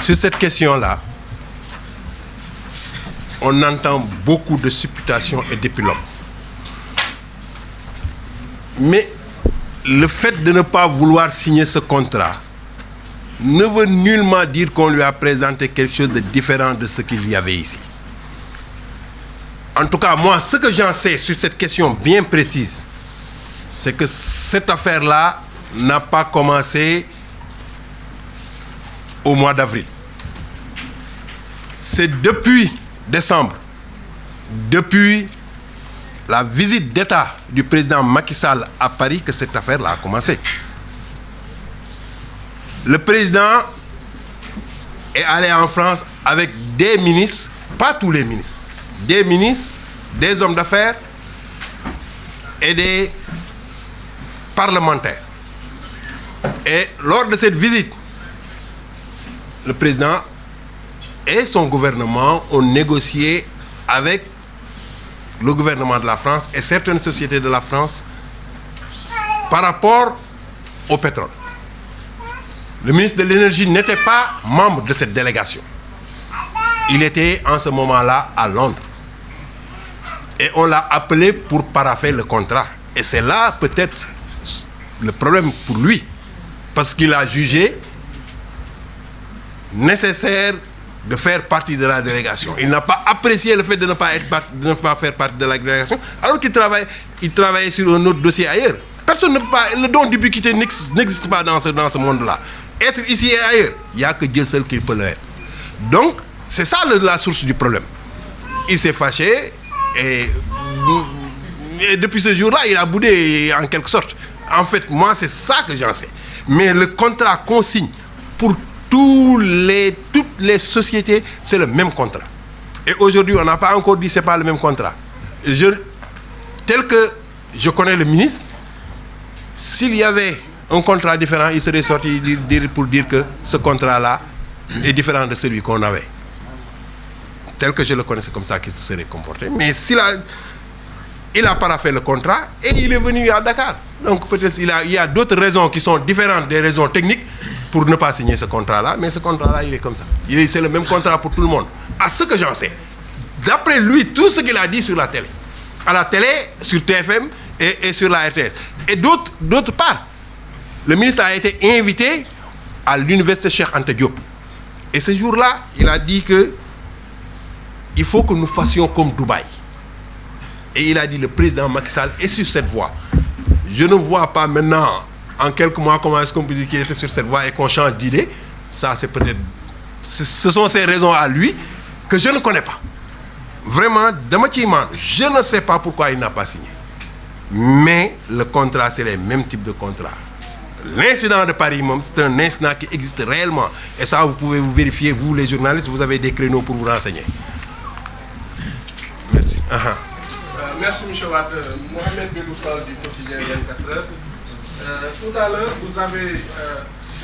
Sur cette question-là, on entend beaucoup de supputations et d'épilogues. Mais le fait de ne pas vouloir signer ce contrat ne veut nullement dire qu'on lui a présenté quelque chose de différent de ce qu'il y avait ici. En tout cas, moi, ce que j'en sais sur cette question bien précise, c'est que cette affaire-là n'a pas commencé au mois d'avril. C'est depuis décembre, depuis la visite d'État du président Macky Sall à Paris que cette affaire-là a commencé. Le président est allé en France avec des ministres, pas tous les ministres, des ministres, des hommes d'affaires et des parlementaires. Et lors de cette visite, le président et son gouvernement ont négocié avec le gouvernement de la France et certaines sociétés de la France par rapport au pétrole. Le ministre de l'Énergie n'était pas membre de cette délégation. Il était en ce moment-là à Londres. Et on l'a appelé pour parapher le contrat. Et c'est là peut-être le problème pour lui. Parce qu'il a jugé nécessaire de faire partie de la délégation. Il n'a pas apprécié le fait de ne pas faire partie de la délégation, alors qu'il travaillait sur un autre dossier ailleurs. Personne ne peut pas, le don d'ubiquité n'existe pas dans ce monde-là. Être ici et ailleurs, il n'y a que Dieu seul qui peut le être. Donc, c'est ça la source du problème. Il s'est fâché et depuis ce jour-là, il a boudé en quelque sorte. En fait, moi, c'est ça que j'en sais. Mais le contrat qu'on signe pour toutes les sociétés, c'est le même contrat. Et aujourd'hui, on n'a pas encore dit que ce n'est pas le même contrat. Tel que je connais le ministre, s'il y avait un contrat différent, il serait sorti pour dire que ce contrat-là est différent de celui qu'on avait. Tel que je le connais, c'est comme ça qu'il se serait comporté. Mais il a paraphé le contrat et il est venu à Dakar. Donc peut-être il y a d'autres raisons qui sont différentes des raisons techniques pour ne pas signer ce contrat-là. Mais ce contrat-là, il est comme ça. C'est le même contrat pour tout le monde. À ce que j'en sais. D'après lui, tout ce qu'il a dit sur la télé. À la télé, sur TFM et sur la RTS. Et d'autre part, le ministre a été invité à l'université Cheikh Anta Diop. Et ce jour-là, il a dit que il faut que nous fassions comme Dubaï. Et il a dit le président Macky Sall est sur cette voie. Je ne vois pas maintenant, en quelques mois, comment est-ce qu'on peut dire qu'il était sur cette voie et qu'on change d'idée. Ça, c'est peut-être... Ce sont ses raisons à lui que je ne connais pas. Vraiment, je ne sais pas pourquoi il n'a pas signé. Mais le contrat, c'est les mêmes types de contrats. L'incident de Paris, c'est un incident qui existe réellement. Et ça, vous pouvez vous vérifier, vous les journalistes, vous avez des créneaux pour vous renseigner. Merci. Merci, M. Wade. Mohamed Beloufal du quotidien 24 heures. Tout à l'heure, vous avez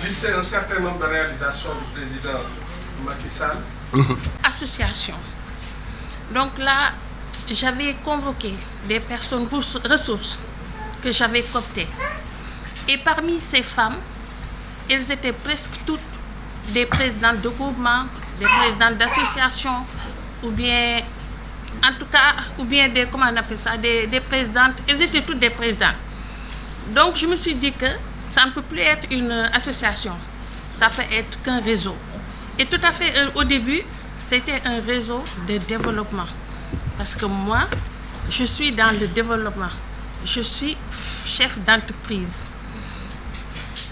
listé un certain nombre de réalisations du président Macky Sall. Association. Donc là, j'avais convoqué des personnes ressources que j'avais cooptées. Et parmi ces femmes, elles étaient presque toutes des présidentes de groupements, des présidentes d'associations, ou bien, en tout cas, ou bien des, comment on appelle ça, des présidentes. Elles étaient toutes des présidentes. Donc je me suis dit que ça ne peut plus être une association, ça peut être qu'un réseau. Et tout à fait, au début, c'était un réseau de développement. Parce que moi, je suis dans le développement. Je suis chef d'entreprise.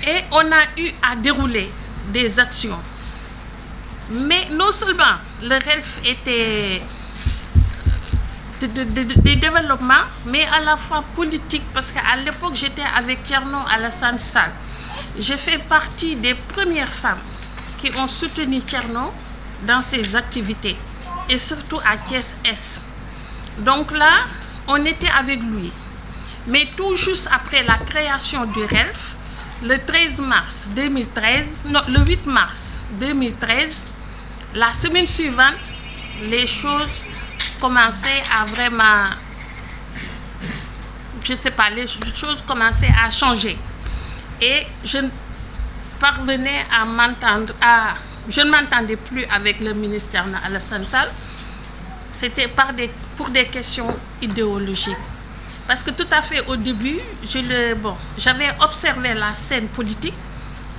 Et on a eu à dérouler des actions. Mais non seulement le RELF était de développement, mais à la fois politique, parce qu'à l'époque, j'étais avec Thierno Alassane Sall. Je fais partie des premières femmes qui ont soutenu Thierno dans ses activités, et surtout à Thiès-Est. Donc là, on était avec lui. Mais tout juste après la création du RELF, le 13 mars 2013, non, le 8 mars 2013, la semaine suivante, les choses commençaient à vraiment, je ne sais pas, les choses commençaient à changer. Et je parvenais à m'entendre, à je ne m'entendais plus avec le ministre Thierno Alassane Sall. C'était pour des questions idéologiques. Parce que tout à fait au début, j'avais observé la scène politique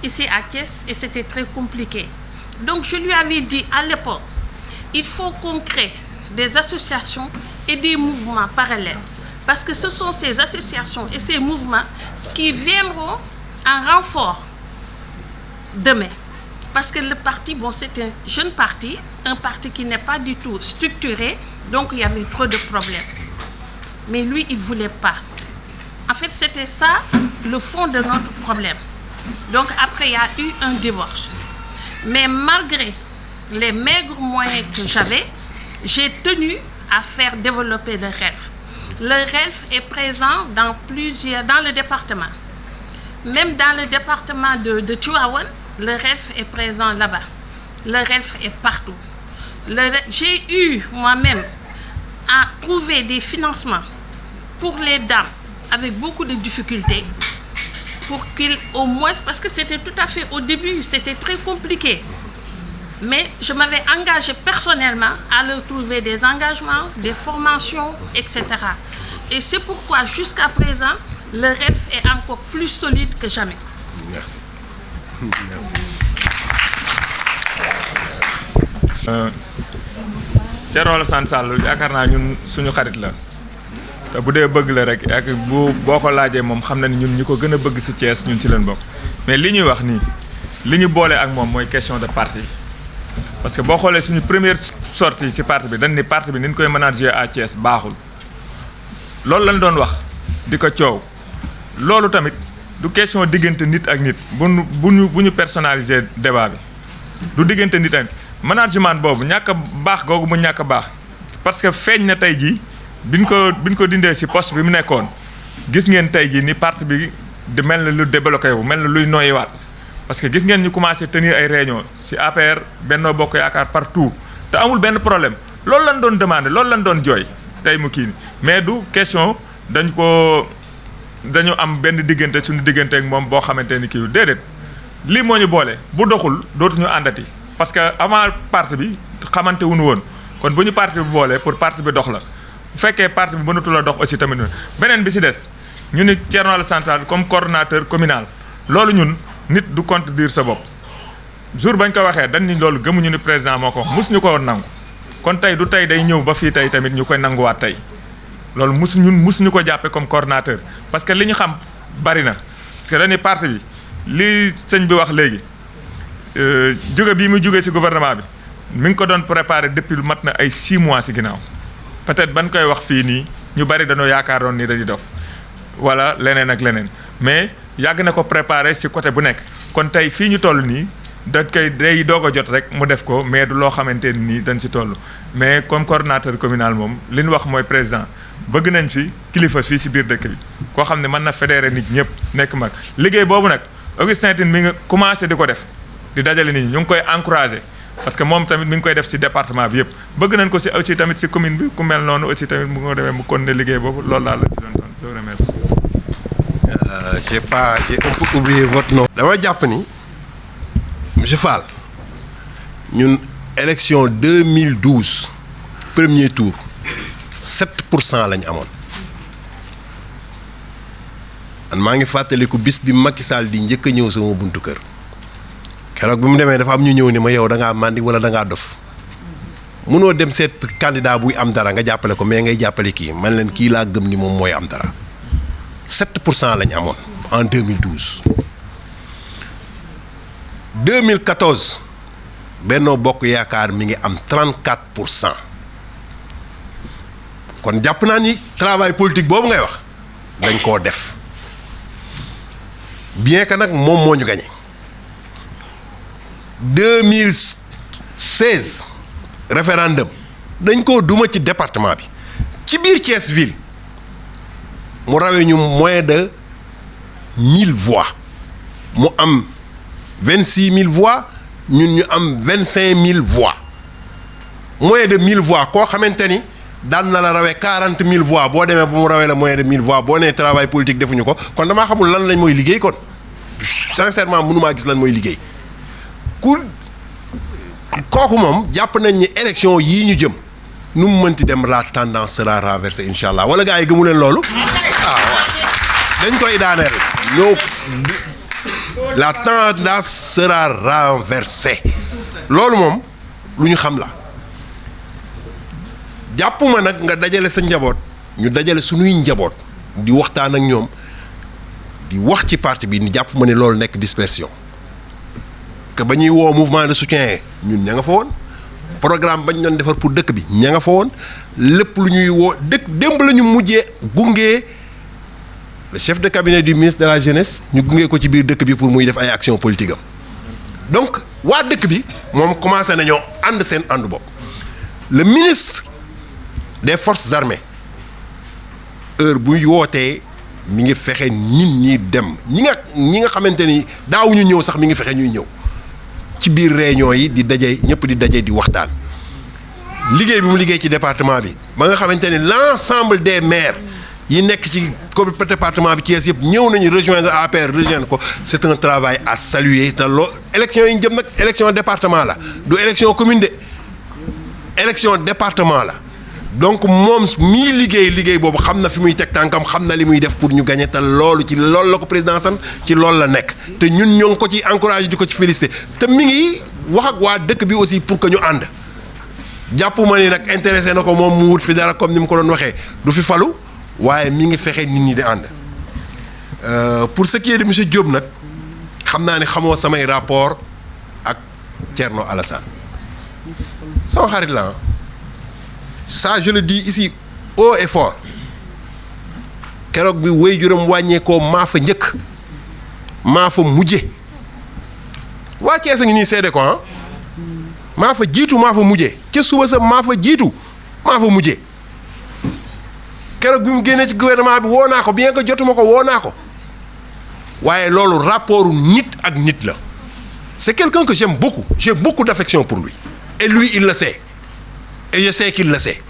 ici à Thiès et c'était très compliqué. Donc je lui avais dit à l'époque, il faut qu'on crée des associations et des mouvements parallèles. Parce que ce sont ces associations et ces mouvements qui viendront en renfort demain. Parce que le parti, c'est un jeune parti, un parti qui n'est pas du tout structuré, donc il y avait trop de problèmes. Mais lui, il ne voulait pas. En fait, c'était ça le fond de notre problème. Donc après, il y a eu un divorce. Mais malgré les maigres moyens que j'avais, j'ai tenu à faire développer le RELF. Le RELF est présent dans le département. Même dans le département de Tivaouane, le RELF est présent là-bas. Le RELF est partout. J'ai eu moi-même à trouver des financements pour les dames avec beaucoup de difficultés, pour qu'ils au moins, parce que c'était tout à fait au début, c'était très compliqué. Mais je m'avais engagée personnellement à leur trouver des engagements, des formations, etc. Et c'est pourquoi jusqu'à présent, le RELF est encore plus solide que jamais. Merci. Thierno Alassane Sall yaakaar naa ñun suñu xarit la te bu dee bëgg la rek ak boo ko laajee moom xam na ni ñun ñi ko gën a bëgg ci Thiès ñun ci leen bokk mais li ñuy wax nii li ñu boole ak moom mooy question de parti parce que boo xoolee suñu première sortie ci parti bi dañ ni parti bi ni ñu koy manager à Thiès baaxul loolu lañ doon wax di ko coow loolu tamit du question diggante nit ak nit bu ñu personnaliser débat bi du diggante nit ak management boobu ñàkk a baax googu mu ñàkk a baax parce que feeñ na tey jii biñ ko dindee ci poste bi mu nekkoon gis ngeen tey jii ni parti bi di mel na lu débloqué wu mel na luy noyyiwaat parce que gis ngeen ñu commencé tenir ay réunion ci APR Benno Bokk Yaakaar partout te amul benn problème loolu lañ doon demandé loolu lañ doon jooy tey mu kii mais du question dañu am benn diggante suñu diggante ak moom boo xamante ni kii déedéet lii moo ñu boole bu doxul dootuñu àndati parce que avant parti bi xamante wuñu woon kon bu ñu parti bi boolee pour parti bi dox la bu fekkee parti bi mënatul a dox aussi tamit beneen bi ci des ñu ni Thierno Alassane Sall comme coordonnateur communal loolu ñun nit du contredire sa bopp jour bañ ko waxee dañ ni loolu gëmuñu ni président moo ko wax mosuñu ko woon nangu kon tey du tey day ñëw ba fii tey tamit ñu koy nanguwaat tey loolu musuñu ko jàppee comme coordonnateur parce que li ñu xam bari na parce que dañuy parti bi li sëñ bi wax léegi jóge bii muy jógee ci gouvernement bi mi ngi ko doon préparé depuis mat na ay 6 mois ci ginnaaw peut-être ban koy wax fii nii ñu bari dañoo yaakaaroon ni dañuy dof wala leneen ak leneen mais yàgg na ko préparé ci côté bu nekk kon tey fii ñu toll nii day doog a jot rek mu def ko mais du loo xamante ni dañ ci toll mais comme coordonnateur communal moom li ñu wax mooy président bëgg nañ fi kilifa fii ci biir dëkk bi koo xam ne mën na fédérer nit ñëpp nekk mag liggéey boobu nag Augustin Tine mi nga commencé di ko def di dajale nit ñi ñu ngi koy encouragé parce que moom tamit mi ngi koy def ci département bi yëpp bëgg nañ ko ci aussi tamit ci commune bi ku mel noonu aussi tamit mu nga demee mu continuer liggéey boobu loolu daal la ci doon je vous remercie. J'ai un peu oublié votre nom. dama jàpp ni monsieur Fall ñun élection 2012 premier tour 7% lañ amoon man maa ngi fàttaliku bis bi Macky Sall di njëkk a ñëw sama buntu kër keroog bi mu demee dafa am ñu ñëw ni ma yow da ngaa màndi wala da ngaa dof mënoo dem seet candidat buy am dara nga jàppale ko mais ngay jàppale kii man leen kii laa gëm ni moom mooy am dara 7% lañ amoon en 2012. 2014 Benno Bokk Yaakaar mi ngi am 34%. kon jàpp naa ni travail politique boobu ngay wax dañ koo def bien que nag moom moo ñu gagné 2016 référendum dañ koo duma ci département bi ci biir Thiès ville mu rawee ñu moins de 1000 voix mu am 26000 voix ñun ñu am 25000 voix moins de 1000 voix koo xamante ni daan na la rawee 40000 voix boo demee ba mu rawee la moins de 1000 voix boo nee travail politique defuñu ko kon damaa xamul lan lañ mooy liggéey kon sincèrement mënumaa gis lan mooy liggéey ku kooku moom jàpp nañ ni élection yii ñu jëm nu mu mënti dem la tendance sera renversée incha allah wala gars yi gëmu leen loolu dañ koy daaneel ñoo la tendance sera renversée loolu moom lu ñu xam la jàppuma nag nga dajale sa njaboot ñu dajale suñuy njaboot di waxtaan ak ñoom di wax ci parti bi ni jàpp ma ne loolu nekk dispersion que ba ñuy woo mouvement de soutien ñun ña nga fa woon programme bañ doon defar pour dëkk bi ña nga fa woon lépp lu ñuy woo dëkk démb la ñu mujjee gunge le chef de cabinet du ministre de la jeunesse ñu gunge ko ci biir dëkk bi pour muy def ay action politique am donc waa dëkk bi moom commencé nañoo ànd seen ànd bopp le ministre des forces armées heure bu wootee mi ngi fexe nit ñi dem ñi nga xamante ni daawuñu ñëw sax mi ngi fexe ñuy ñëw ci biir réunion yi di daje ñëpp di daje di waxtaan liggéey bi mu liggéey ci département bi ba nga xamante ni l'ensemble des maires yi nekk ci département bi Thiès yëpp ñëw nañu rejoindre APR rejoindre ko c'est un travail à saluer te loo élection yi ñu jëm nag élection département la du élection commune de élection département la donc moom mii liggéey boobu xam na fi muy teg tànkam xam na li muy def pour ñu gagner te loolu ci loolu la ko président sant ci loolu la nekk te ñun ñoo ngi ko ci encouragé di ko ci félicité te mi ngi wax ak waa dëkk bi aussi pour que ñu ànd jàpp ma ni nag intéressé na ko moom mu wut fi dara comme ni mu ko doon waxee du fi falu waaye mi ngi fexe nit ñi di ànd pour ce qui est de monsieur Diop nag xam naa ni xamoo samay rapport ak Thierno Alassane sama xarit la ça je le dis ici haut et fort keroog bi wéy juróom wàññeekoo maa fa njëkk maa fa mujje waa Cees a ngi nii seede ko maa fa jiitu maa fa mujje ca suba sa maa fa jiitu maa fa mujje keroog bi mu génnee ci gouvernement bi woo naa ko bien que jotuma ko woo naa ko waaye loolu rapport nit ak nit la c'est quelqu'un que j'aime beaucoup j'ai beaucoup d'affection pour lui et lui il le sait et je sais qu'il le sait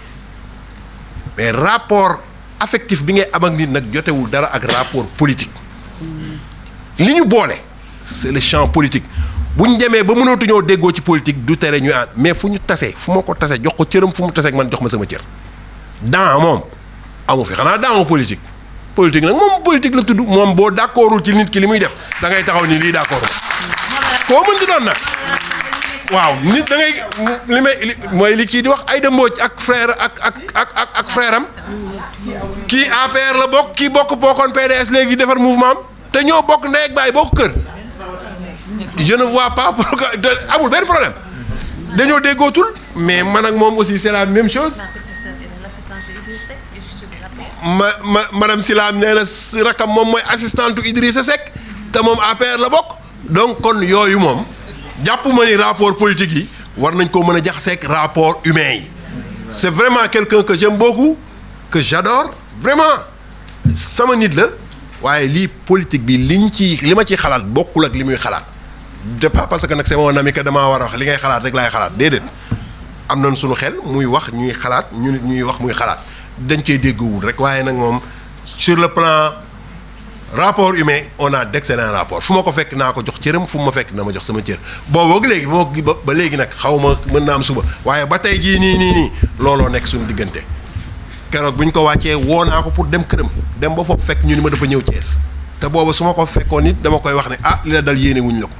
mais rapport affectif bi ngay am ak nit nag jotewul dara ak rapport politique li ñu boole c'est le champ politique bu ñu demee ba mënatuñoo déggoo ci politique du tere ñu ànd mais fu ñu tasee fu ma ko tasee jox ko cëram fu mu tasee ak man jox ma sama cër dans moom amu fi xanaa dans politique nag moom politique la tudd moom boo d'accordul ci nit ki li muy def da ngay taxaw ni lii d'accord koo mën di doon nag waaw nit da ngay li may mooy li kii di wax Aïda Mbodj ak frère ak frère am kii APR la bokk kii bokkoon PDS léegi defar mouvement am te ñoo bokk ndey ak baay bokk kër je ne vois pas pourquoi amul benn problème dañoo déggootul mais man ak moom aussi c'est la même chose madame Silam nee na rakam moom mooy assistante Idrissa Seck te moom APR la bokk donc kon yooyu moom jàpp ma ni rapport politique yi war nañ ko mën a jaxaseeg rapport humain yi c'est vraiment quelqu'un que j'aime beaucoup que j'adore vraiment sama nit la waaye lii politique bi li ma ciy xalaat bokkul ak li muy xalaat de pas parce que nag c'est mon ami que damaa war a wax li ngay xalaat rek laay xalaat déedéet am nañ suñu xel muy wax ñuy xalaat ñu nit ñuy wax muy xalaat dañ koy déggoowul rek waaye nag moom sur le plan rapport humain on a d'excellents rapports fu ma ko fekk naa ko jox cëram fu ma fekk na ma jox sama cër boobu ak léegi ba léegi nag xaw ma mën na am suba waaye ba tey jii nii looloo nekk suñu diggante keroog bu ñu ko wàccee woo naa ko pour dem këram dem ba foofu fekk ñu ni ma dafa ñëw Thiès te booba su ma ko fekkoon nit dama koy wax ne li la dal yéene wuñ la ko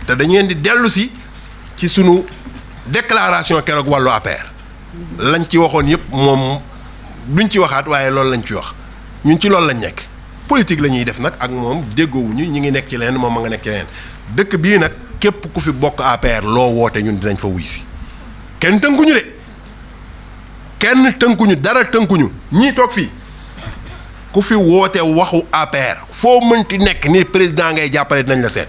te dañu leen di dellu si ci sunu déclaration keroog wàllu APR lañ ci waxoon yëpp moom duñ ci waxaat waaye loolu lañ ci wax ñun ci loolu lañ nekk politique la ñuy def nag ak moom déggoowuñu ñu ngi nekk ci leneen moom ma nga nekk ci leneen dëkk bii nag képp ku fi bokk APR loo woote ñun dinañ fa wuy si kenn tënkuñu de kenn tënkuñu dara tënkuñu ñii toog fii ku fi woote waxu APR foo mënti nekk ni président ngay jàppale dinañ la seet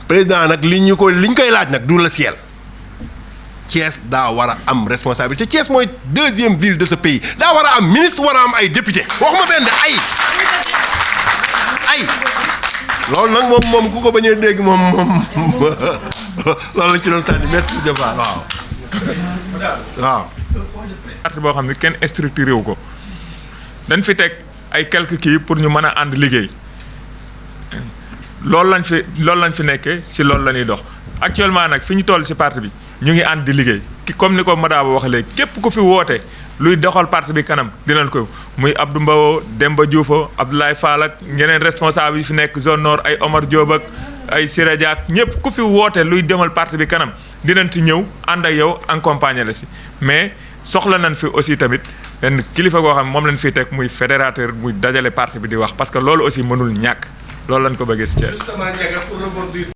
président nag liñ koy laaj nag du la ciel Thiès daa war a am responsabilité Thiès mooy deuxième ville de ce pays daa war a am ministre war a am ay député waxuma benn ay loolu nag moom ku ko bañee dégg moom loolu lañ ci doon sànni merci monsieur Fall waaw. parti boo xam ne kenn structuré wu ko dañ fi teg ay quelques kii pour ñu mën a ànd liggéey loolu lañ fi nekkee si loolu la ñuy dox actuellement nag fi ñu toll ci parti bi ñu ngi ànd di liggéey comme ni ko Madaba wax léegi képp ku fi woote luy doxal parti bi kanam dinañ ko muy Abdou Mbow Demba Diouf Abdoulaye Fall ak ñeneen responsable yi fi nekk zone nord ay Omar Diop ak ay Siré Dia ak ñëpp ku fi woote luy demal parti bi kanam dinañ ci ñëw ànd ak yow accompagner la si mais soxla nañ fi aussi tamit benn kilifa goo xam moom lañ fiy teg muy fédérateur muy dajale parti bi di wax parce que loolu aussi mënul ñàkk loolu lañ ko bëggee si Thiès. Justement, Ndiaga, pour rebondir